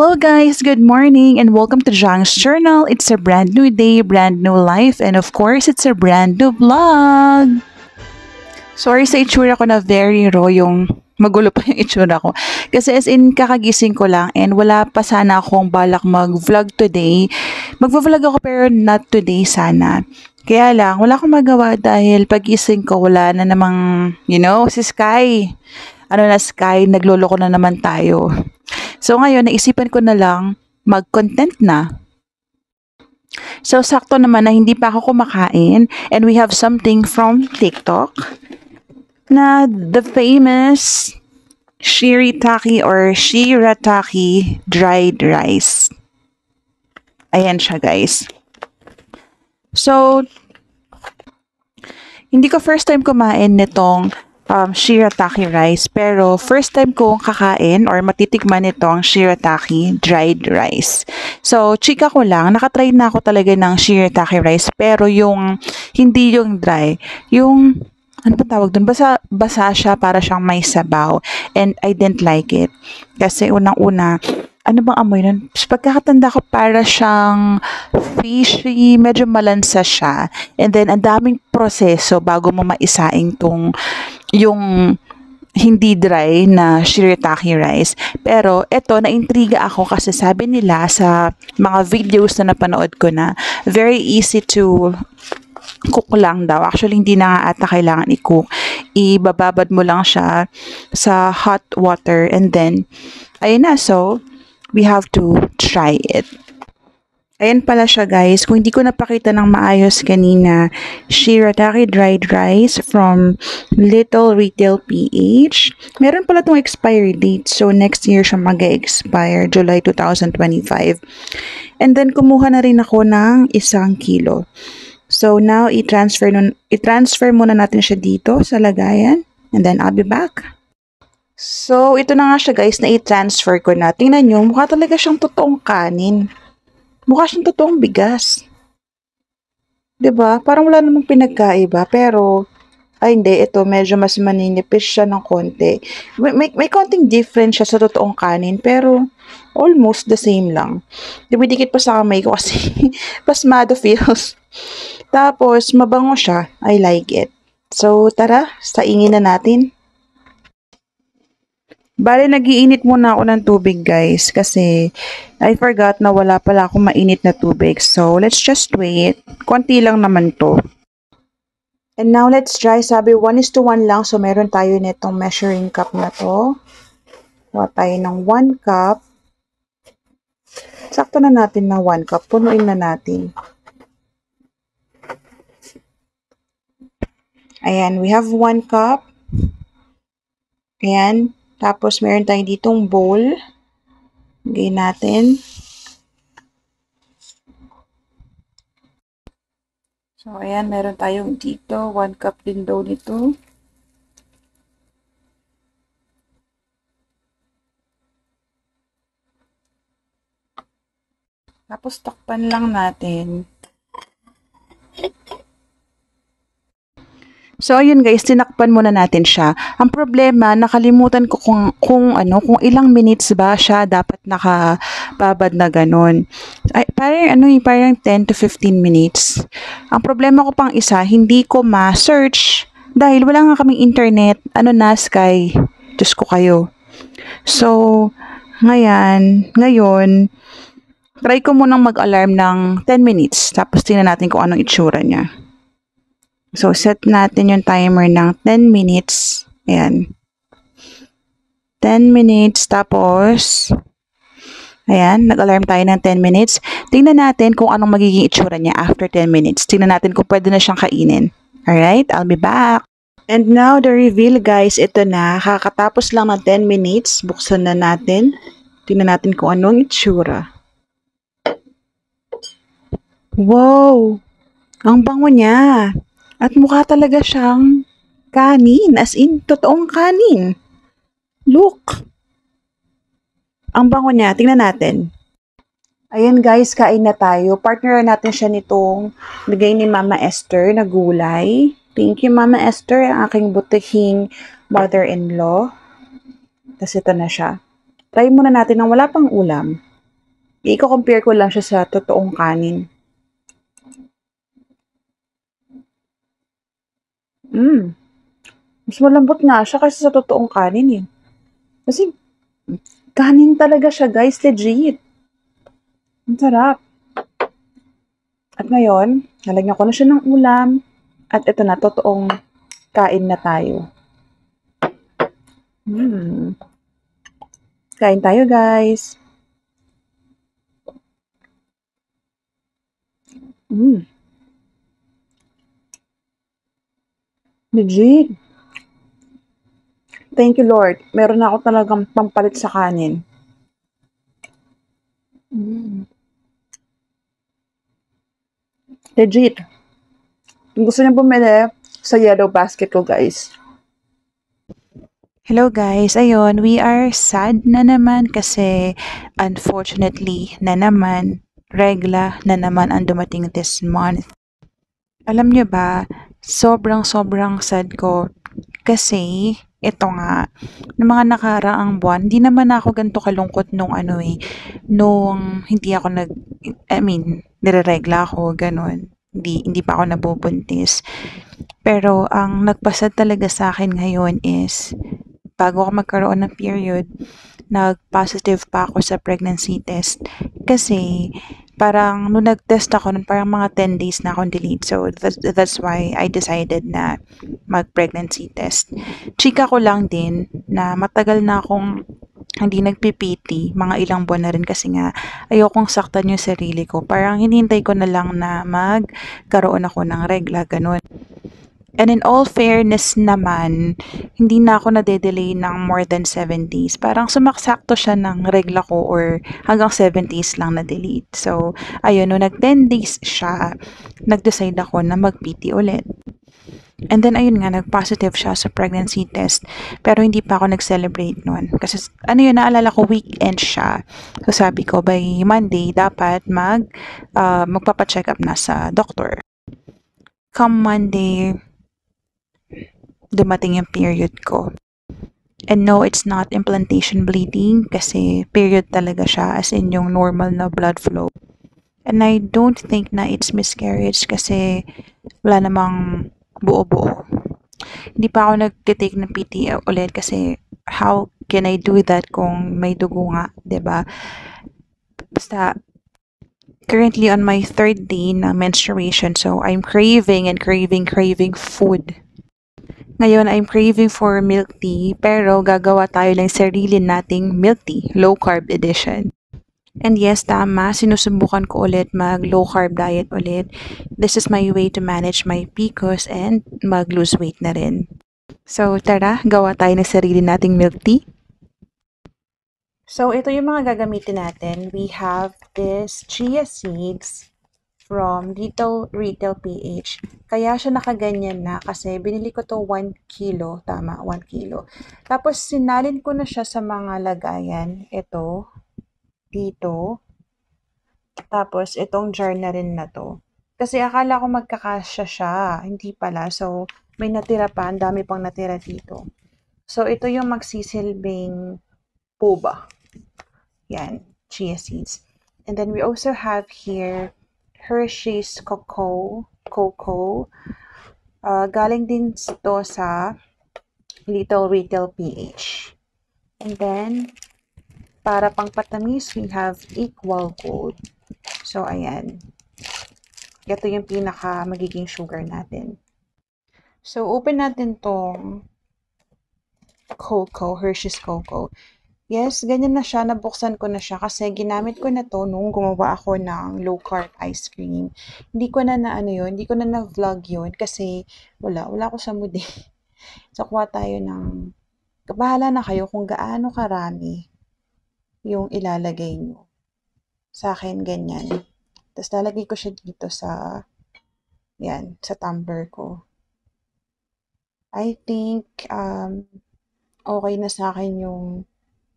Hello guys, good morning and welcome to Jang's Journal. It's a brand new day, brand new life, and of course, it's a brand new vlog. Sorry sa itsura ko na very raw yung magulo pa yung itsura ko. Kasi as in, kakagising ko lang and wala pa sana akong balak mag-vlog today. Mag-vlog ako pero not today sana. Kaya lang, wala akong magawa dahil pagising ko, wala na namang, si Sky. Ano na Sky, nagloloko na naman tayo. So ngayon, naisipan ko na lang mag-content na. So sakto naman na hindi pa ako kumakain and we have something from TikTok na the famous shirataki or shirataki dried rice. Ayan siya guys. So, hindi ko first time kumain nitong shirataki rice. Pero first time kong kakain or matitikman itong shirataki dried rice. So, chika ko lang, nakatry na ako talaga ng shirataki rice. Pero hindi yung dry. Yung, ano ba tawag dun? Basa siya para siyang may sabaw. And I didn't like it. Kasi unang-una, ano bang amoy nun? Pagkakatanda ko para siyang fishy, medyo malansa siya. And then, ang daming proseso bago mo maisaing yung hindi dry na shirataki rice. Pero eto, naintriga ako kasi sabi nila sa mga videos na napanood ko na very easy to cook lang daw. Actually, hindi na nga ata kailangan i-cook. Ibababad mo lang siya sa hot water and then, ayun na. So, we have to try it. Ayan pala siya guys. Kung hindi ko napakita ng maayos kanina, shirataki dried rice from Little Retail PH. Meron pala itong expiry date. So, next year siya mag-expire, July 2025. And then, kumuha na rin ako ng 1 kilo. So, now, i-transfer muna natin siya dito sa lagayan. And then, I'll be back. So, ito na nga siya guys na i-transfer ko na. Tingnan nyo, mukha talaga siyang totoong kanin. Mukha siyang totoong bigas. 'Di ba? Parang wala namang pinagkaiba. Pero, ay hindi, ito medyo mas maninipis siya ng konti. May konting difference siya sa totoong kanin. Pero, almost the same lang. Dumidikit pa sa kamay ko kasi pasmado feels. Tapos, mabango siya. I like it. So, tara, saingin na natin. Bale, nagiinit muna ako ng tubig, guys, kasi I forgot na wala pala akong mainit na tubig. So, let's just wait. Konti lang naman to. And now, let's try. Sabi, 1:1 lang. So, meron tayo nitong measuring cup na to. Kuha tayo ng 1 cup. Sakto na natin na 1 cup. Punuin na natin. Ayan, we have 1 cup. Ayan. Tapos, meron tayong ditong bowl. Lagay natin. So, ayan, meron tayong dito. 1 cup din daw nito. Tapos, takpan lang natin. So, ayun guys, tinakpan muna natin siya. Ang problema, nakalimutan ko kung ilang minutes ba siya dapat nakababad na ganun. Ay, parang 10 to 15 minutes. Ang problema ko pang isa, hindi ko ma-search dahil wala nga kaming internet. Sky? Diyos ko kayo. So, ngayon, try ko munang mag-alarm ng 10 minutes. Tapos, tingnan natin kung anong itsura niya. So, set natin yung timer ng 10 minutes. Ayan. 10 minutes. Tapos, ayan, nag-alarm tayo ng 10 minutes. Tingnan natin kung anong magiging itsura niya after 10 minutes. Tingnan natin kung pwede na siyang kainin. Alright, I'll be back. And now, the reveal, guys. Ito na. Kakatapos lang ng 10 minutes. Buksan na natin. Tingnan natin kung anong itsura. Wow! Ang bango niya. At mukha talaga siyang kanin. As in, totoong kanin. Look. Ang bango niya. Tingnan natin. Ayan guys, kain na tayo. Partner natin siya nitong bigay ni Mama Esther na gulay. Thank you Mama Esther, ang aking butihing mother-in-law. Tapos ito na siya. Try muna natin ng wala pang ulam. I-compare ko lang siya sa totoong kanin. Mas malambot nga siya kaysa sa totoong kanin eh. Kasi kanin talaga siya guys, legit. Ang sarap. At ngayon, nalagyan ko na siya ng ulam. At ito na, totoong kain na tayo. Kain tayo guys. Legit. Thank you Lord. Meron na ako talagang pampalit sa kanin. Legit. Kung gusto niyo bumili, sa yellow basket ko guys. Hello guys, ayun, we are sad na naman kasi unfortunately na naman, regla na naman ang dumating this month. Alam niyo ba, sobrang sad ko kasi ito nga, ng mga nakaraang buwan, hindi naman ako ganito kalungkot nung nung hindi ako nireregla ako, ganun. Hindi pa ako nabubuntis. Pero ang nagpasad talaga sa akin ngayon is bago ako magkaroon ng period, nag-positive pa ako sa pregnancy test. Kasi, parang, nung nag-test ako, nun parang mga 10 days na akong delayed. So, that's why I decided na mag-pregnancy test. Chika ko lang din na matagal na akong hindi nagpipiti, mga ilang buwan na rin kasi nga ayokong saktan yung sarili ko. Parang hinihintay ko na lang na magkaroon ako ng regla, ganun. And in all fairness naman, hindi na ako nade-delay ng more than 7 days. Parang sumaksakto siya ng regla ko or hanggang 7 days lang na-delete. So, ayun, nung nag 10 days siya, nag-decide ako na mag-PT ulit. And then, ayun nga, nag-positive siya sa pregnancy test. Pero hindi pa ako nag-celebrate nun. Kasi, naalala ko, weekend siya. So, sabi ko, by Monday, dapat magpapacheck up na sa doctor. Come Monday, dumating yung period ko. And no, it's not implantation bleeding kasi period talaga siya as in yung normal na blood flow. And I don't think na it's miscarriage kasi wala namang buo-buo. Hindi pa ako nag-take ng PT ulit kasi how can I do that kung may dugo nga, 'di ba? Basta currently on my third day na menstruation, so I'm craving and craving food. Ngayon, I'm craving for milk tea, pero gagawa tayo ng sarili nating milk tea, low carb edition. And yes, tama, sinusubukan ko ulit mag low carb diet ulit. This is my way to manage my PCOS and mag lose weight na rin. So tara, gawa tayo ng sarili nating milk tea. So ito yung mga gagamitin natin. We have this chia seeds from Little Retail PH. Kaya siya nakaganyan na kasi binili ko to 1 kilo. Tama, 1 kilo. Tapos sinalin ko na siya sa mga lagayan. Ito, dito. Tapos itong jar na rin na to. Kasi akala ko magkakasya siya. Hindi pala. So, may natira pa. Ang dami pang natira dito. So, ito yung magsisilbing boba. Yan, chia seeds. And then we also have here Hershey's Cocoa. Galing din ito sa Little Retail PH. And then, para pang patamis, we have Equal Gold. So, ayan. Ito yung pinaka magiging sugar natin. So, open natin tong Hershey's Cocoa. Yes, ganyan na siya. Nabuksan ko na siya kasi ginamit ko na to nung gumawa ako ng low carb ice cream. Hindi ko na hindi ko na na-vlog yun kasi wala ako sa mood eh. So, kuha tayo ng, bahala na kayo kung gaano karami yung ilalagay nyo. Sa akin, ganyan. Tapos, lalagay ko siya dito sa, sa tumbler ko. I think, okay na sa akin yung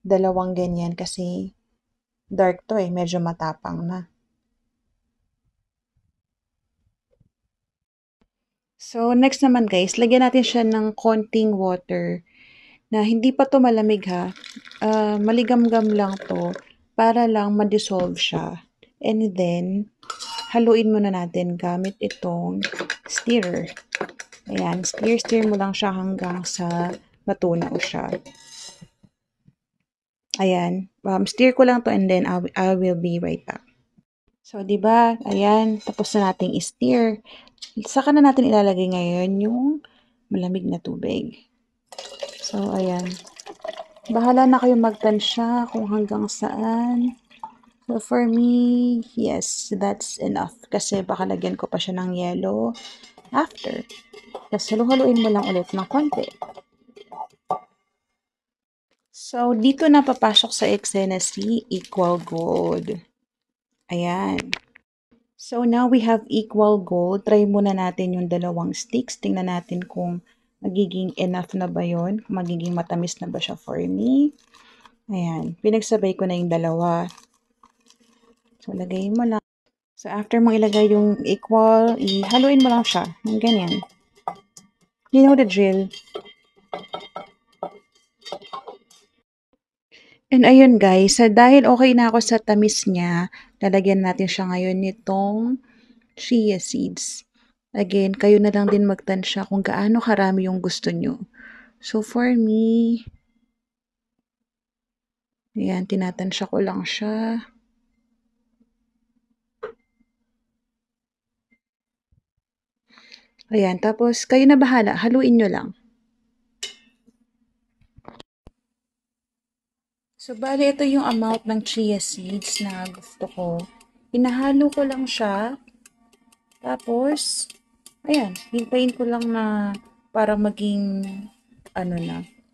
dalawang ganyan kasi dark to medyo matapang na. So, next naman guys, lagyan natin siya ng konting water na hindi pa to malamig ha. Maligam-gam lang to para lang ma-dissolve siya. And then, haluin muna natin gamit itong stirrer. Ayan, stir mo lang siya hanggang sa matunaw siya. Ayan, stir ko lang to and then I will be right back. So, di ba? Ayan, tapos na nating i-stir. Saka na natin ilalagay ngayon yung malamig na tubig. So, ayan. Bahala na kayo magtansya kung hanggang saan. So, for me, yes, that's enough. Kasi baka lagyan ko pa siya ng yellow after. Tapos, halu-haluin mo lang ulit ng konti. So, dito na papasok sa eksena si equal gold. Ayan. So, now we have equal gold. Try muna natin yung dalawang sticks. Tingnan natin kung magiging enough na ba yun. Kung magiging matamis na ba siya for me. Ayan. Pinagsabay ko na yung dalawa. So, lagay mo lang. So, after mo ilagay yung equal, ihaluin mo lang siya. Yung ganyan. You know the drill. And ayun guys, dahil okay na ako sa tamis niya, lalagyan natin siya ngayon nitong chia seeds. Again, kayo na lang din magtansya kung gaano karami yung gusto nyo. So for me, ayan, tinatansya ko lang siya. Ayan, tapos kayo na bahala, haluin nyo lang. So, bali ito yung amount ng chia seeds na gusto ko. Hinahalo ko lang siya. Tapos, ayan, hintayin ko lang na para maging,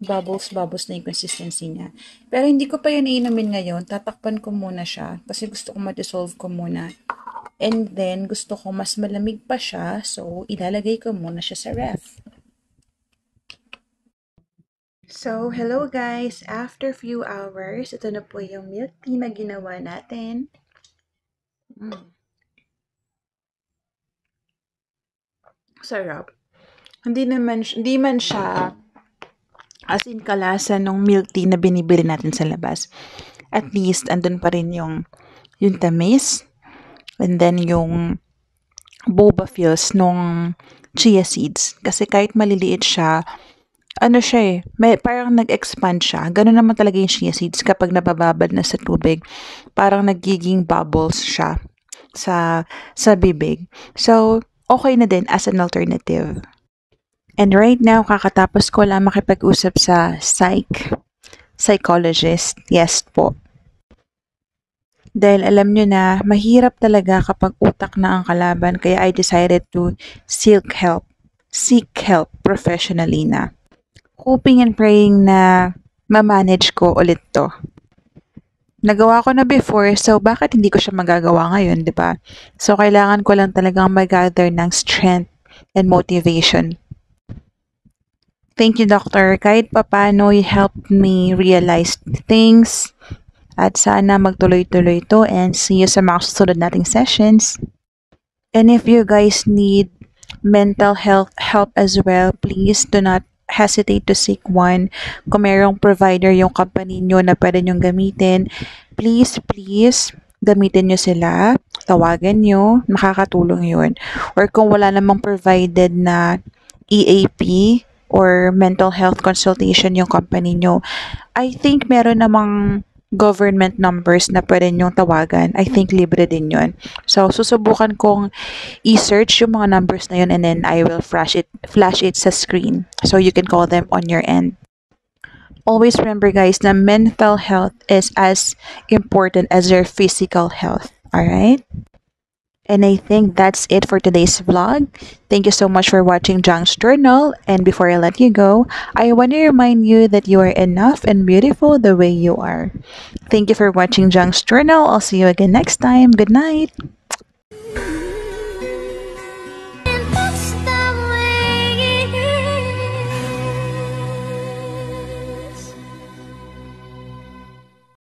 bubbles na yung consistency niya. Pero hindi ko pa yan iinumin ngayon. Tatakpan ko muna siya kasi gusto ko ma-dissolve ko muna. And then, gusto ko mas malamig pa siya. So, ilalagay ko muna siya sa ref. So, hello guys! After few hours, ito na po yung milk tea na ginawa natin. Sarap. Hindi man siya as in kalasa nung milk tea na binibili natin sa labas. At least, andun pa rin yung tamis. And then, yung boba feels nung chia seeds. Kasi kahit maliliit siya, parang nag-expand siya. Ganun naman talaga yung chia seeds kapag nabababad na sa tubig. Parang nagiging bubbles siya sa bibig. So, okay na din as an alternative. And right now, kakatapos ko lang makipag-usap sa psychologist. Yes po. Dahil alam nyo na, mahirap talaga kapag utak na ang kalaban. Kaya I decided to seek help professionally na. Hoping and praying na ma-manage ko ulit to. Nagawa ko na before, so bakit hindi ko siya magagawa ngayon, di ba? So, kailangan ko lang talagang mag-gather ng strength and motivation. Thank you, Doctor. Kahit papano, you helped me realize things. At sana magtuloy-tuloy to and see you sa mga susunod nating sessions. And if you guys need mental health help as well, please do not hesitate to seek one. Kung mayroong provider yung company nyo na pwede nyong gamitin, please, gamitin nyo sila. Tawagan nyo. Makakatulong yun. Or kung wala namang provided na EAP or mental health consultation yung company nyo, I think meron namang government numbers na pwede nyong tawagan. I think libre din yun. So, susubukan kong i-search yung mga numbers na yun and then I will flash it sa screen so you can call them on your end. Always remember guys na mental health is as important as your physical health. Alright? And I think that's it for today's vlog. Thank you so much for watching Jang's Journal. And before I let you go, I want to remind you that you are enough and beautiful the way you are. Thank you for watching Jang's Journal. I'll see you again next time. Good night.